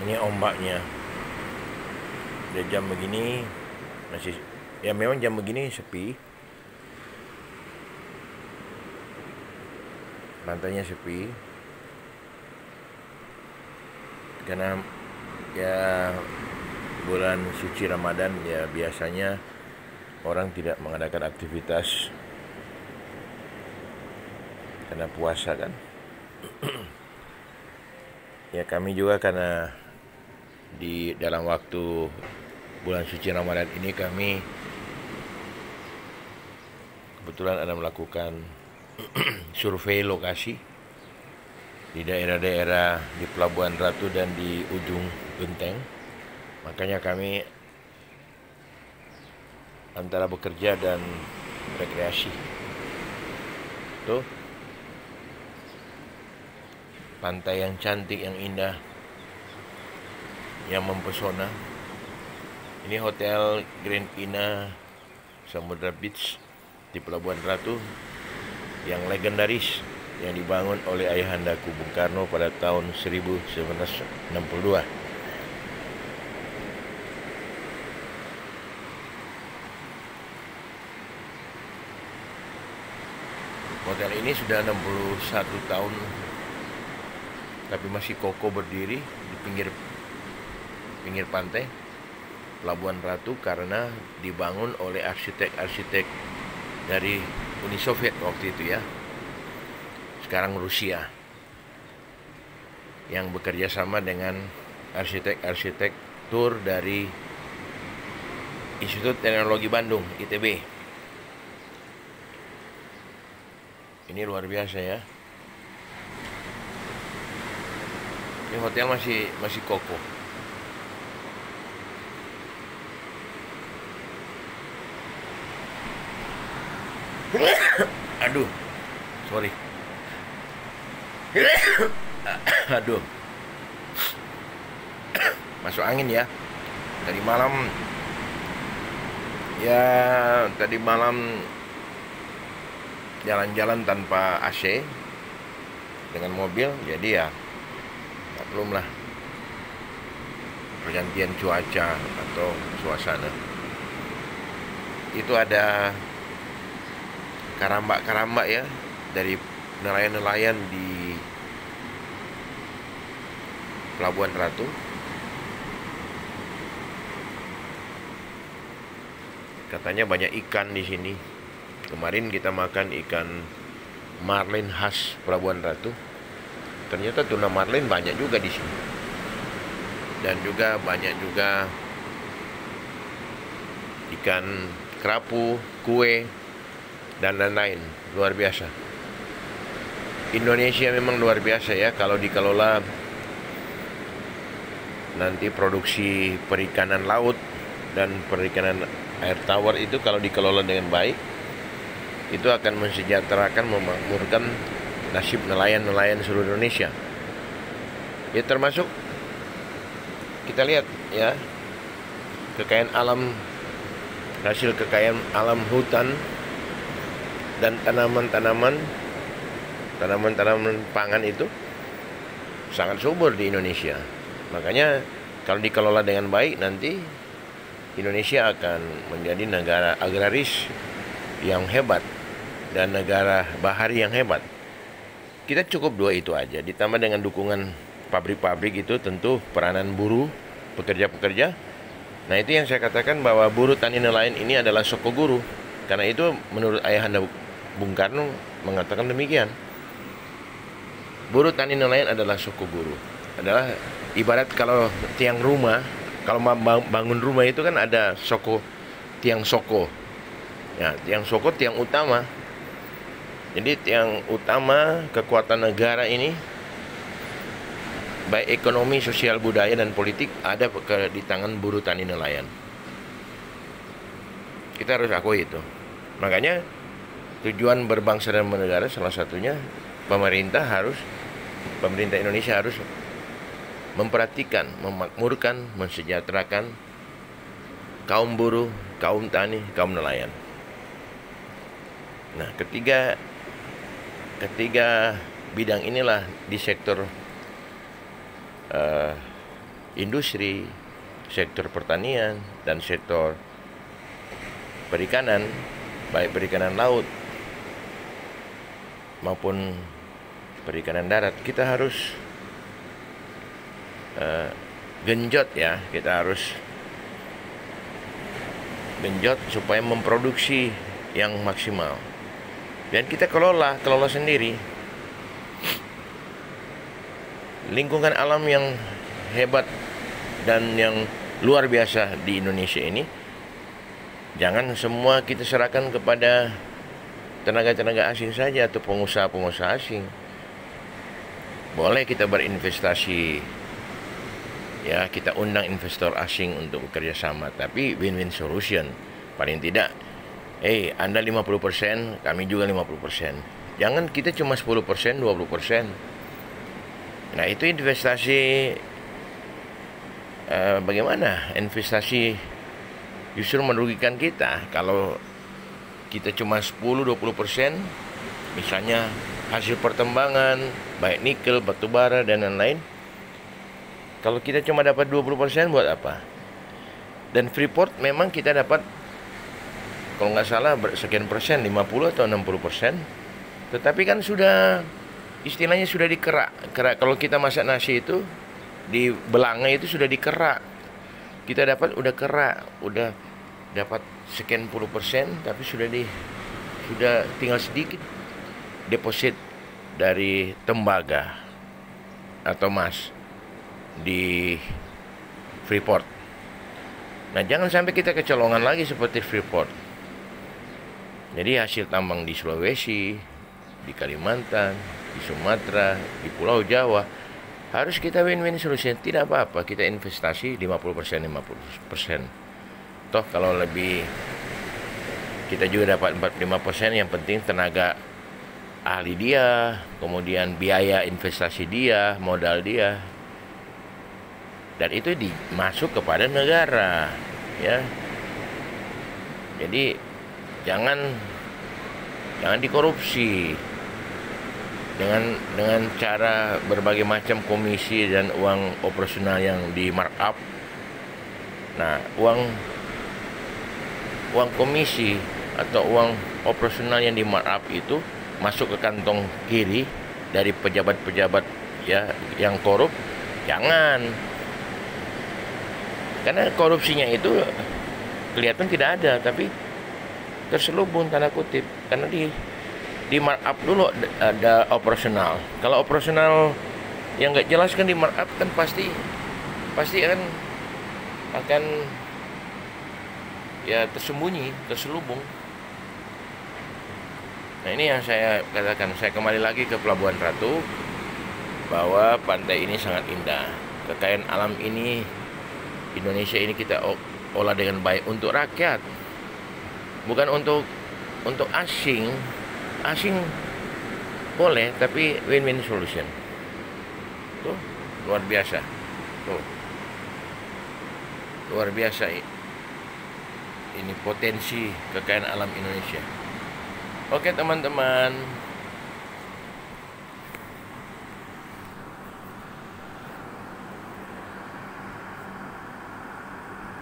Ini ombaknya. Udah jam begini masih, ya memang jam begini sepi. Pantainya sepi karena ya bulan suci Ramadan, ya biasanya orang tidak mengadakan aktivitas karena puasa kan. Ya kami juga karena di dalam waktu bulan suci Ramadan ini kami kebetulan ada melakukan survei lokasi di daerah-daerah di Pelabuhan Ratu dan di ujung Genteng. Makanya kami antara bekerja dan rekreasi. Tuh, pantai yang cantik, yang indah, yang mempesona. Ini Hotel Grand Ina Samudra Beach di Pelabuhan Ratu yang legendaris, yang dibangun oleh ayahandaku Bung Karno pada tahun 1962. Hotel ini sudah 61 tahun tapi masih kokoh berdiri di pinggir pantai Pelabuhan Ratu karena dibangun oleh arsitek-arsitek dari Uni Soviet waktu itu ya. Sekarang Rusia yang bekerja sama dengan arsitektur dari Institut Teknologi Bandung, ITB. Ini luar biasa ya. Ini hotel masih kokoh. Aduh, sorry. Aduh, masuk angin ya. Tadi malam jalan-jalan tanpa AC dengan mobil, jadi ya maklum lah pergantian cuaca atau suasana. Itu ada karambak ya dari nelayan-nelayan di Pelabuhan Ratu. Katanya banyak ikan di sini. Kemarin kita makan ikan marlin khas Pelabuhan Ratu. Ternyata tuna marlin banyak juga di sini. Dan juga banyak juga ikan kerapu, kue, dan lain-lain. Luar biasa. Indonesia memang luar biasa ya kalau dikelola. Nanti produksi perikanan laut dan perikanan air tawar itu kalau dikelola dengan baik, itu akan mensejahterakan, memakmurkan nasib nelayan-nelayan seluruh Indonesia. Ya termasuk kita lihat ya kekayaan alam, hasil kekayaan alam hutan dan tanaman pangan itu sangat subur di Indonesia. Makanya kalau dikelola dengan baik, nanti Indonesia akan menjadi negara agraris yang hebat dan negara bahari yang hebat. Kita cukup dua itu aja, ditambah dengan dukungan pabrik-pabrik itu, tentu peranan buruh, pekerja-pekerja. Nah itu yang saya katakan bahwa buruh tani nelayan ini adalah soko guru. Karena itu menurut ayahanda Bung Karno mengatakan demikian. Buruh tani nelayan adalah soko guru. Adalah ibarat kalau tiang rumah, kalau bangun rumah itu kan ada tiang soko. Ya, tiang soko tiang utama. Jadi tiang utama kekuatan negara ini, baik ekonomi, sosial, budaya, dan politik, ada di tangan buruh tani nelayan. Kita harus akui itu. Makanya tujuan berbangsa dan bernegara salah satunya pemerintah Indonesia harus memperhatikan, memakmurkan, mensejahterakan kaum buruh, kaum tani, kaum nelayan. Nah, ketiga bidang inilah di sektor industri, sektor pertanian, dan sektor perikanan, baik perikanan laut maupun perikanan darat. Kita harus genjot ya, kita harus genjot supaya memproduksi yang maksimal. Dan kita kelola sendiri. Lingkungan alam yang hebat dan yang luar biasa di Indonesia ini, jangan semua kita serahkan kepada tenaga-tenaga asing saja atau pengusaha-pengusaha asing. Boleh kita berinvestasi, ya kita undang investor asing untuk bekerja sama, tapi win-win solution. Paling tidak, Anda 50%, kami juga 50%. Jangan kita cuma 10%, 20%. Nah, itu investasi bagaimana? Investasi justru merugikan kita. Kalau kita cuma 10-20%, misalnya hasil pertambangan, baik nikel, batu bara, dan lain-lain. Kalau kita cuma dapat 20%, buat apa? Dan Freeport memang kita dapat, kalau nggak salah sekian persen, 50 atau 60%. Tetapi kan sudah, istilahnya sudah dikerak. Kalau kita masak nasi itu, di belangnya itu sudah dikerak. Kita dapat udah kerak, udah dapat sekian puluh persen, tapi sudah tinggal sedikit deposit dari tembaga atau emas di Freeport. Nah, jangan sampai kita kecolongan lagi seperti Freeport. Jadi hasil tambang di Sulawesi, di Kalimantan, di Sumatera, di Pulau Jawa, harus kita win-win solution. Tidak apa-apa kita investasi 50%, 50%. Toh kalau lebih, kita juga dapat 45%. Yang penting tenaga ahli dia, kemudian biaya investasi dia, modal dia, dan itu masuk kepada negara, ya. Jadi jangan dikorupsi dengan cara berbagai macam komisi dan uang operasional yang di markup. Nah, uang komisi atau uang operasional yang di markup itu masuk ke kantong kiri dari pejabat-pejabat ya yang korup. Jangan, karena korupsinya itu kelihatan tidak ada, tapi terselubung tanda kutip, karena di markup dulu ada operasional. Kalau operasional yang nggak jelas kan di markup kan pasti akan ya tersembunyi, terselubung. Nah, ini yang saya katakan. Saya kembali lagi ke Pelabuhan Ratu, bahwa pantai ini sangat indah. Kekayaan alam ini, Indonesia ini kita olah dengan baik untuk rakyat, bukan untuk asing. Asing boleh, tapi win-win solution. Tuh, luar biasa. Tuh, luar biasa. Ini potensi kekayaan alam Indonesia. Oke teman-teman,